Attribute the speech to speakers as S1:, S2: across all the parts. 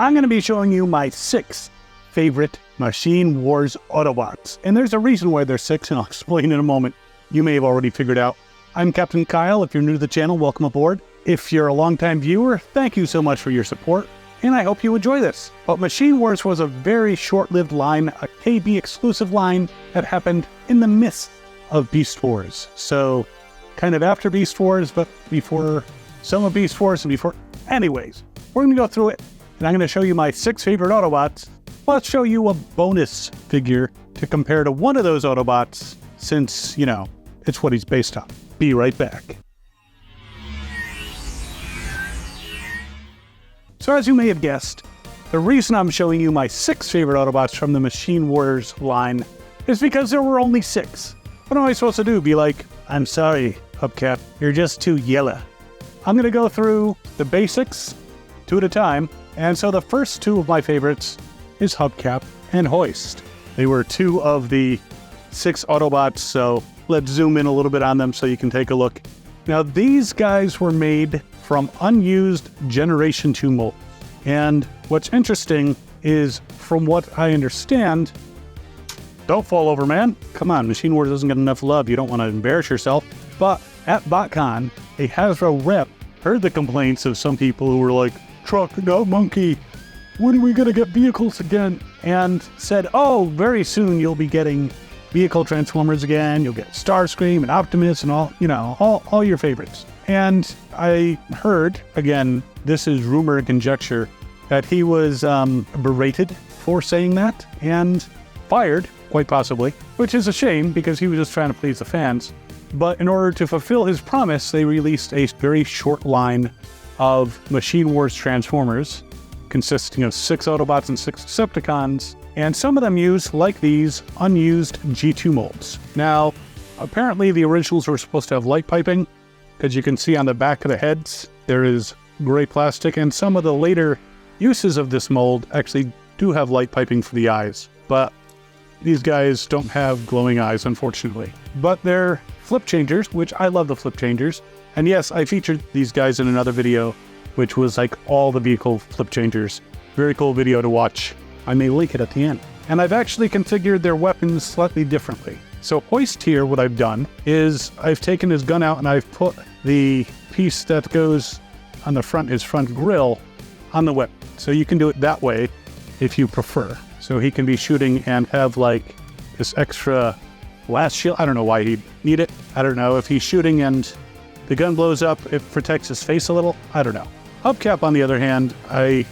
S1: I'm going to be showing you my 6 favorite Machine Wars Autobots. And there's a reason why there's 6, and I'll explain in a moment. You may have already figured out. I'm Captain Kyle. If you're new to the channel, welcome aboard. If you're a longtime viewer, thank you so much for your support, and I hope you enjoy this. But Machine Wars was a very short-lived line, a KB exclusive line that happened in the midst of Beast Wars. So, kind of after Beast Wars, but before some of Beast Wars and before... Anyways, we're going to go through it, and I'm going to show you my 6 favorite Autobots. Let's show you a bonus figure to compare to one of those Autobots, since, you know, it's what he's based on. Be right back. So as you may have guessed, the reason I'm showing you my 6 favorite Autobots from the Machine Wars line is because there were only 6. What am I supposed to do? Be like, I'm sorry, Hubcap, you're just too yellow. I'm going to go through the basics, 2 at a time, and so the first 2 of my favorites is Hubcap and Hoist. They were 2 of the 6 Autobots, so let's zoom in a little bit on them so you can take a look. Now, these guys were made from unused Generation 2 molds. And what's interesting is, from what I understand, don't fall over, man. Come on, Machine Wars doesn't get enough love. You don't want to embarrass yourself. But at BotCon, a Hasbro rep heard the complaints of some people who were like, truck, no monkey. When are we going to get vehicles again? And said, oh, very soon you'll be getting vehicle Transformers again. You'll get Starscream and Optimus and all, you know, all your favorites. And I heard, again, this is rumor and conjecture, that he was berated for saying that and fired, quite possibly, which is a shame because he was just trying to please the fans. But in order to fulfill his promise, they released a very short line of Machine Wars Transformers, consisting of 6 Autobots and 6 Decepticons, and some of them use, like these, unused G2 molds. Now, apparently the originals were supposed to have light piping, because you can see on the back of the heads, there is gray plastic, and some of the later uses of this mold actually do have light piping for the eyes. But these guys don't have glowing eyes, unfortunately. But they're flip changers, which I love the flip changers. And yes, I featured these guys in another video, which was like all the vehicle flip changers. Very cool video to watch. I may link it at the end. And I've actually configured their weapons slightly differently. So Hoist here, what I've done is I've taken his gun out and I've put the piece that goes on the front, his front grille, on the weapon. So you can do it that way if you prefer. So he can be shooting and have like this extra blast shield. I don't know why he'd need it. I don't know if he's shooting and the gun blows up, it protects his face a little. I don't know. Hubcap, on the other hand, I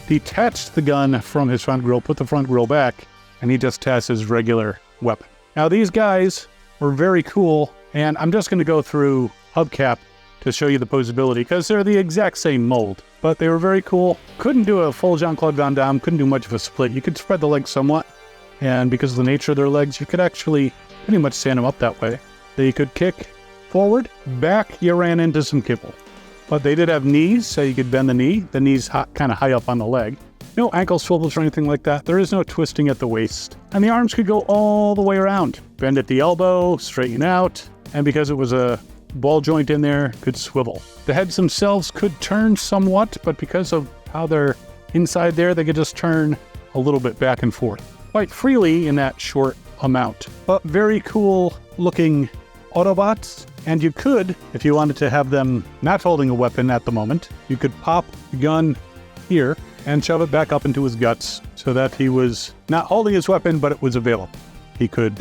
S1: detached the gun from his front grille, put the front grille back, and he just has his regular weapon. Now, these guys were very cool, and I'm just going to go through Hubcap to show you the posability, because they're the exact same mold, but they were very cool. Couldn't do a full Jean-Claude Van Damme, couldn't do much of a split. You could spread the legs somewhat, and because of the nature of their legs, you could actually pretty much stand them up that way. They could kick forward, back, you ran into some kibble. But they did have knees, so you could bend the knee. The knee's kind of high up on the leg. No ankle swivels or anything like that. There is no twisting at the waist. And the arms could go all the way around. Bend at the elbow, straighten out, and because it was a ball joint in there, could swivel. The heads themselves could turn somewhat, but because of how they're inside there, they could just turn a little bit back and forth quite freely in that short amount. But very cool looking Autobots. And you could, if you wanted to have them not holding a weapon at the moment, you could pop the gun here and shove it back up into his guts so that he was not holding his weapon, but it was available. He could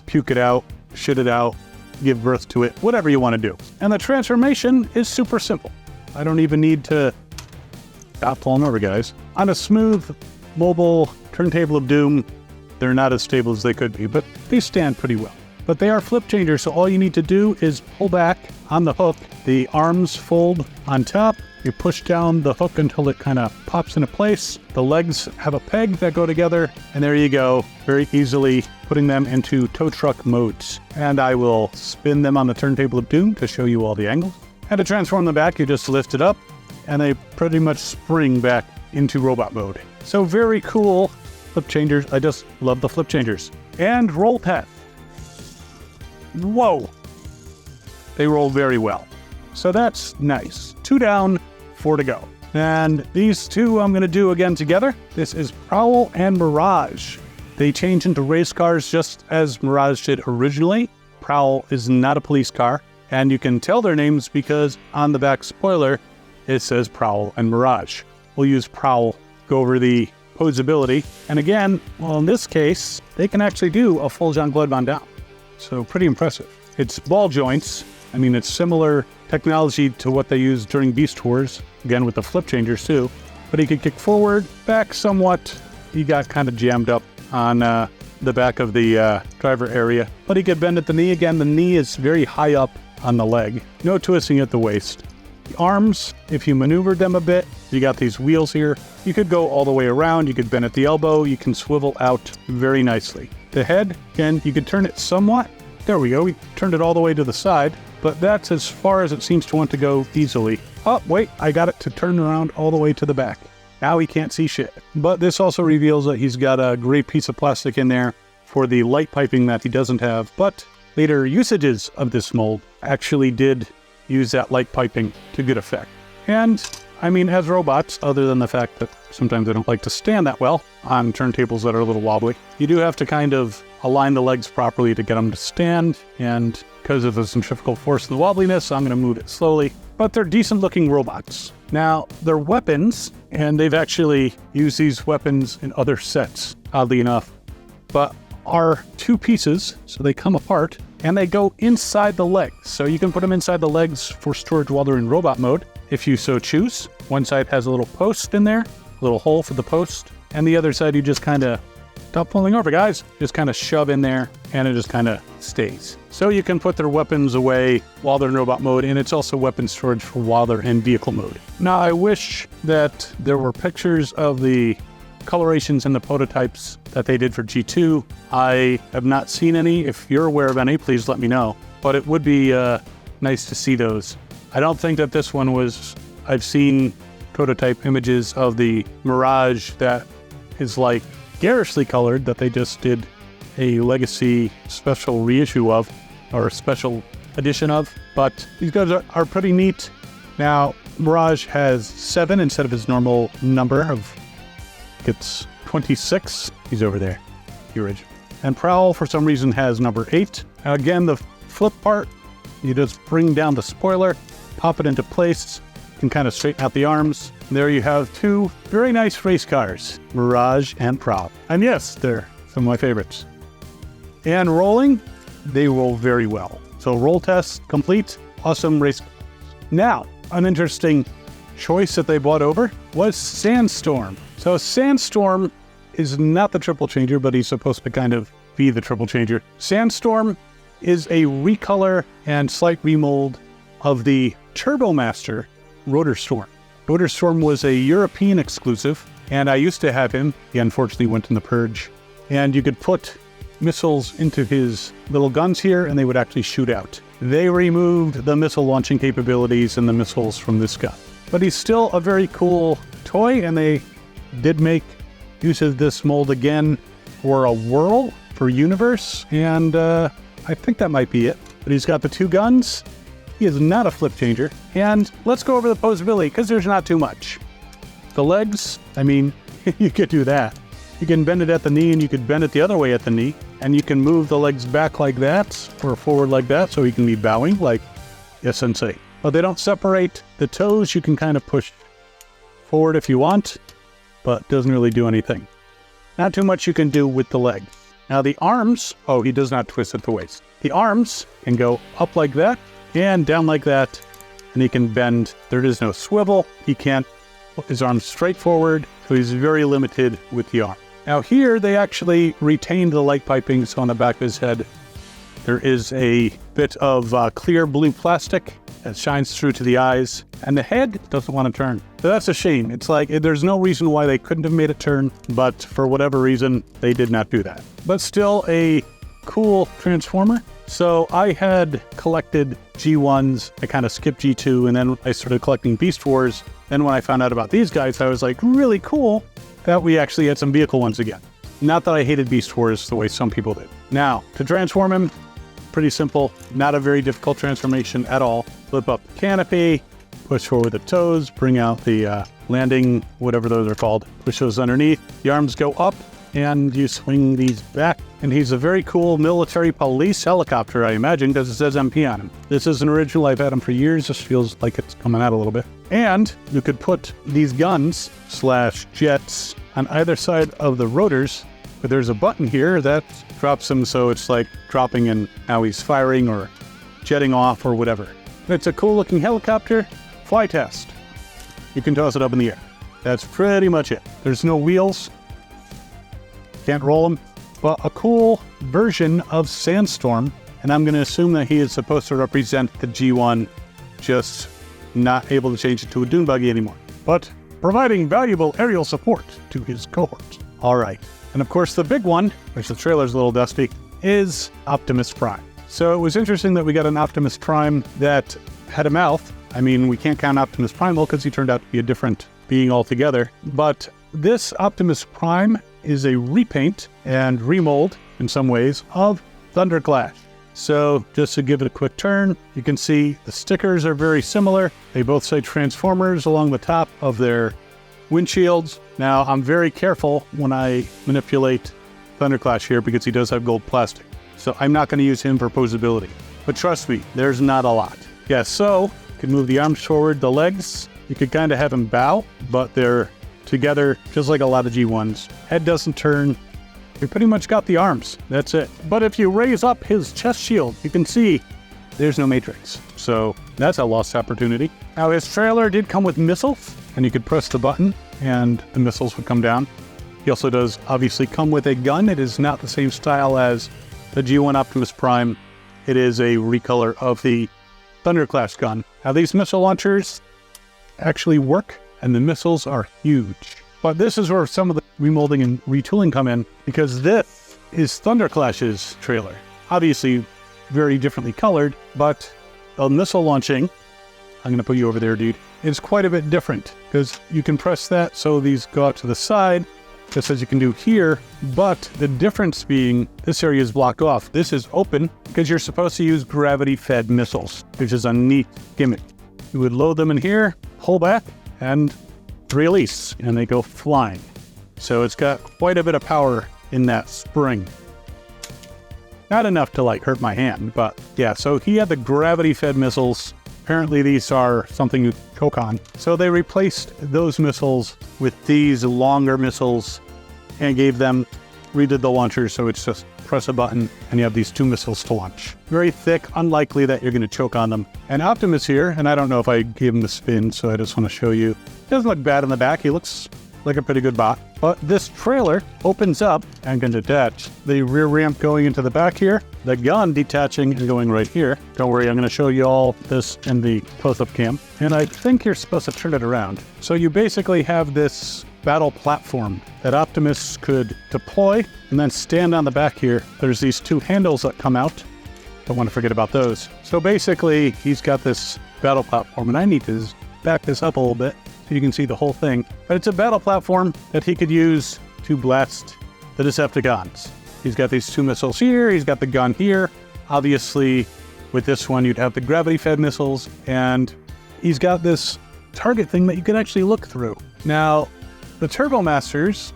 S1: puke it out, shit it out, give birth to it, whatever you want to do. And the transformation is super simple. I don't even need to stop falling over, guys. On a smooth, mobile turntable of doom, they're not as stable as they could be, but they stand pretty well. But they are flip changers, so all you need to do is pull back on the hook. The arms fold on top. You push down the hook until it kind of pops into place. The legs have a peg that go together, and there you go, very easily putting them into tow truck modes. And I will spin them on the turntable of doom to show you all the angles. And to transform them back, you just lift it up, and they pretty much spring back into robot mode. So very cool flip changers. I just love the flip changers. And roll path. Whoa! They roll very well. So that's nice. 2 down, 4 to go. And these two I'm going to do again together. This is Prowl and Mirage. They change into race cars just as Mirage did originally. Prowl is not a police car, and you can tell their names because on the back spoiler, it says Prowl and Mirage. We'll use Prowl, go over the posability, and again, well, in this case, they can actually do a full Jean-Claude Van Damme. So pretty impressive. It's ball joints. I mean, it's similar technology to what they used during Beast Wars, again with the flip changers too. But he could kick forward, back somewhat. He got kind of jammed up on the back of the driver area. But he could bend at the knee again. The knee is very high up on the leg. No twisting at the waist. The arms, if you maneuvered them a bit, you got these wheels here. You could go all the way around. You could bend at the elbow. You can swivel out very nicely. The head, again, you could turn it somewhat. There we go. We turned it all the way to the side. But that's as far as it seems to want to go easily. Oh, wait, I got it to turn around all the way to the back. Now he can't see shit. But this also reveals that he's got a great piece of plastic in there for the light piping that he doesn't have. But later usages of this mold actually did use that light piping to good effect. And, I mean, as robots, other than the fact that sometimes they don't like to stand that well on turntables that are a little wobbly, you do have to kind of align the legs properly to get them to stand, and because of the centrifugal force and the wobbliness, I'm going to move it slowly. But they're decent looking robots. Now, they're weapons, and they've actually used these weapons in other sets, oddly enough, but are two pieces, so they come apart, and they go inside the legs. So you can put them inside the legs for storage while they're in robot mode, if you so choose. One side has a little post in there, a little hole for the post, and the other side you just kind of, stop falling over guys, just kind of shove in there, and it just kind of stays. So you can put their weapons away while they're in robot mode, and it's also weapon storage for while they're in vehicle mode. Now I wish that there were pictures of the colorations and the prototypes that they did for G2. I have not seen any. If you're aware of any, please let me know. But it would be nice to see those. I don't think that this one was, I've seen prototype images of the Mirage that is like garishly colored that they just did a legacy special reissue of, or a special edition of. But these guys are pretty neat. Now, Mirage has 7 instead of his normal number of, it's 26. He's over there, the original. And Prowl, for some reason, has number 8. Now, again, the flip part, you just bring down the spoiler, pop it into place, you can kind of straighten out the arms. And there you have two very nice race cars, Mirage and Prowl. And yes, they're some of my favorites. And rolling, they roll very well. So roll test complete, awesome race. Now, an interesting choice that they brought over was Sandstorm. So Sandstorm is not the triple changer, but he's supposed to kind of be the triple changer. Sandstorm is a recolor and slight remold of the Turbomaster Rotorstorm. Rotorstorm was a European exclusive, and I used to have him. He unfortunately went in the purge. And you could put missiles into his little guns here, and they would actually shoot out. They removed the missile launching capabilities and the missiles from this gun. But he's still a very cool toy, and they did make use of this mold again for a world, for universe, and I think that might be it. But he's got the two guns. He is not a flip changer. And let's go over the posability, because there's not too much. The legs, I mean, you could do that. You can bend it at the knee, and you could bend it the other way at the knee, and you can move the legs back like that, or forward like that, so he can be bowing like yes sensei. But they don't separate. The toes you can kind of push forward if you want, but doesn't really do anything. Not too much you can do with the legs. Now the arms, oh, he does not twist at the waist. The arms can go up like that and down like that, and he can bend. There is no swivel. He can't put his arms straight forward, so he's very limited with the arm. Now here they actually retained the light pipings on the back of his head. There is a bit of clear blue plastic that shines through to the eyes, and the head doesn't want to turn. So that's a shame. It's like there's no reason why they couldn't have made it turn, but for whatever reason, they did not do that. But still a cool Transformer. So I had collected G1s, I kind of skipped G2, and then I started collecting Beast Wars. Then when I found out about these guys, I was like, really cool that we actually had some vehicle ones again. Not that I hated Beast Wars the way some people did. Now, to transform him, pretty simple, not a very difficult transformation at all. Flip up the canopy, push forward the toes, bring out the landing, whatever those are called. Push those underneath. The arms go up, and you swing these back. And he's a very cool military police helicopter, I imagine, because it says MP on him. This is an original. I've had him for years. This feels like it's coming out a little bit. And you could put these guns / jets on either side of the rotors, but there's a button here that drops him, so it's like dropping and now he's firing or jetting off or whatever. It's a cool looking helicopter. Fly test. You can toss it up in the air. That's pretty much it. There's no wheels. Can't roll them. But a cool version of Sandstorm, and I'm going to assume that he is supposed to represent the G1, just not able to change it to a dune buggy anymore. But providing valuable aerial support to his cohort. All right. And of course, the big one, which the trailer's a little dusty, is Optimus Prime. So it was interesting that we got an Optimus Prime that had a mouth. I mean, we can't count Optimus Primal because he turned out to be a different being altogether. But this Optimus Prime is a repaint and remold, in some ways, of Thunderclash. So just to give it a quick turn, you can see the stickers are very similar. They both say Transformers along the top of their windshields. Now, I'm very careful when I manipulate Thunderclash here because he does have gold plastic. So I'm not going to use him for posability. But trust me, there's not a lot. Yeah, so you can move the arms forward, the legs. You could kind of have him bow, but they're together just like a lot of G1s. Head doesn't turn. You pretty much got the arms. That's it. But if you raise up his chest shield, you can see there's no matrix. So that's a lost opportunity. Now, his trailer did come with missiles, and you could press the button and the missiles would come down. He also does obviously come with a gun. It is not the same style as the G1 Optimus Prime. It is a recolor of the Thunderclash gun. Now, these missile launchers actually work, and the missiles are huge. But this is where some of the remolding and retooling come in, because this is Thunderclash's trailer. Obviously, very differently colored, but the missile launching, I'm going to put you over there, dude, is quite a bit different, because you can press that so these go out to the side, just as you can do here, but the difference being this area is blocked off. This is open because you're supposed to use gravity-fed missiles, which is a neat gimmick. You would load them in here, pull back, and release, and they go flying. So it's got quite a bit of power in that spring. Not enough to like hurt my hand, but yeah, so he had the gravity-fed missiles. Apparently these are something you choke on. So they replaced those missiles with these longer missiles and redid the launchers, so it's just press a button and you have these 2 missiles to launch. Very thick, unlikely that you're going to choke on them. And Optimus here, and I don't know if I gave him the spin, so I just want to show you. Doesn't look bad in the back. He looks like a pretty good bot. But this trailer opens up and can detach. The rear ramp going into the back here. The gun detaching and going right here. Don't worry, I'm going to show you all this in the close-up cam. And I think you're supposed to turn it around. So you basically have this battle platform that Optimus could deploy and then stand on the back here. There's these 2 handles that come out. Don't want to forget about those. So basically, he's got this battle platform, and I need to back this up a little bit so you can see the whole thing. But it's a battle platform that he could use to blast the Decepticons. He's got these 2 missiles here. He's got the gun here. Obviously, with this one, you'd have the gravity-fed missiles, and he's got this target thing that you can actually look through. Now, the Turbomasters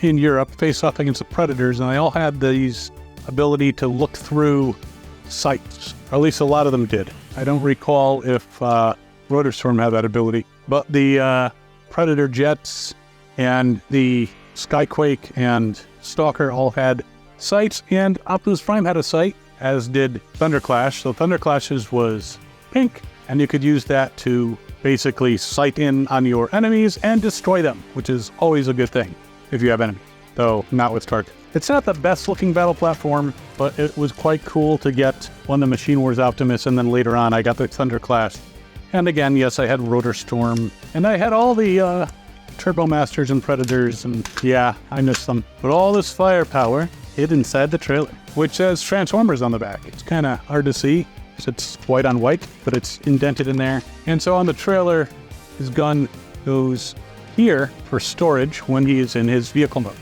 S1: in Europe face off against the Predators, and they all had these ability to look through sights, or at least a lot of them did. I don't recall if Rotorstorm had that ability, but the Predator jets and the Skyquake and Stalker all had sights, and Optimus Prime had a sight, as did Thunderclash. So Thunderclash's was pink, and you could use that to basically sight in on your enemies and destroy them, which is always a good thing if you have enemies, though not with target. It's not the best looking battle platform, but it was quite cool to get one of the Machine Wars Optimus, and then later on I got the Thunderclash. And again, yes, I had Rotorstorm, and I had all the Turbomasters and Predators, and yeah, I missed them. But all this firepower hid inside the trailer, which says Transformers on the back. It's kind of hard to see. It's white on white, but it's indented in there. And so on the trailer, his gun goes here for storage when he is in his vehicle mode,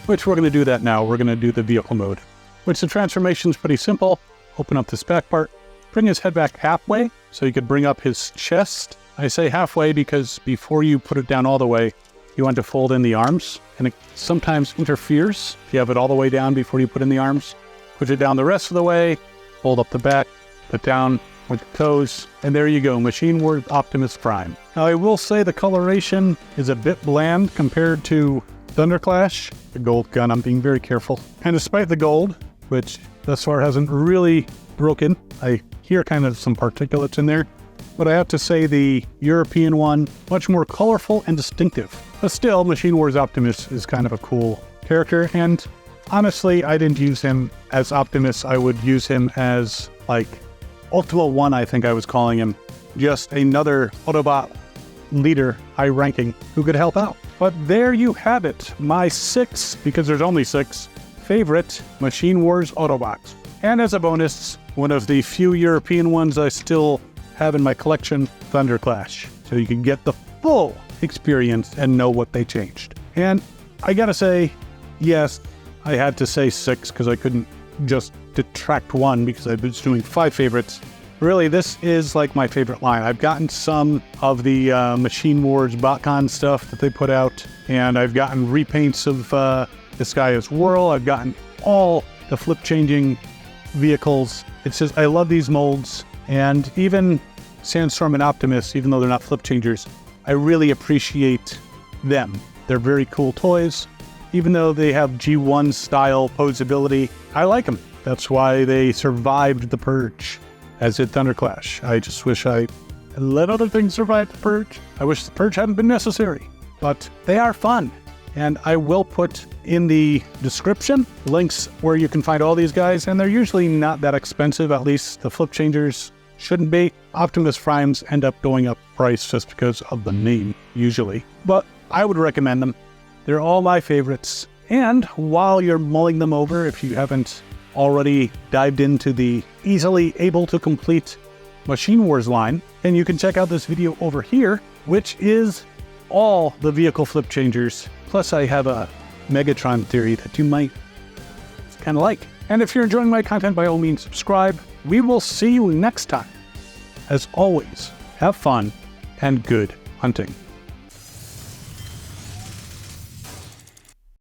S1: which we're going to do that now. We're going to do the vehicle mode, which the transformation is pretty simple. Open up this back part, bring his head back halfway so you could bring up his chest I say halfway because before you put it down all the way, you want to fold in the arms, and it sometimes interferes if you have it all the way down before you put in the arms. Push it down the rest of the way, fold up the back, put down with the toes, and there you go, Machine Wars Optimus Prime. Now I will say the coloration is a bit bland compared to Thunderclash, the gold gun. I'm being very careful. And despite the gold, which thus far hasn't really broken, I hear kind of some particulates in there, but I have to say the European one, much more colorful and distinctive. But still, Machine Wars Optimus is kind of a cool character, and honestly, I didn't use him as Optimus. I would use him as, like, Ultima 1, I think I was calling him. Just another Autobot leader, high ranking, who could help out. But there you have it, my 6, because there's only 6, favorite Machine Wars Autobots. And as a bonus, one of the few European ones I still have in my collection, Thunderclash. So you can get the full experience and know what they changed. And I gotta say, yes, I had to say 6 because I couldn't just detract 1 because I was doing 5 favorites. Really, this is like my favorite line. I've gotten some of the Machine Wars BotCon stuff that they put out, and I've gotten repaints of this guy as Whirl. I've gotten all the flip-changing vehicles. It's just, I love these molds, and even Sandstorm and Optimus, even though they're not flip changers, I really appreciate them. They're very cool toys. Even though they have G1 style posability, I like them. That's why they survived the Purge, as did Thunderclash. I just wish I let other things survive the Purge. I wish the Purge hadn't been necessary, but they are fun. And I will put in the description links where you can find all these guys, and they're usually not that expensive, at least the flip changers shouldn't be. Optimus Primes end up going up price just because of the name, usually. But I would recommend them. They're all my favorites. And while you're mulling them over, if you haven't already dived into the easily able to complete Machine Wars line, then you can check out this video over here, which is all the vehicle flip changers. Plus I have a Megatron theory that you might kind of like. And if you're enjoying my content, by all means, subscribe. We will see you next time. As always, have fun and good hunting.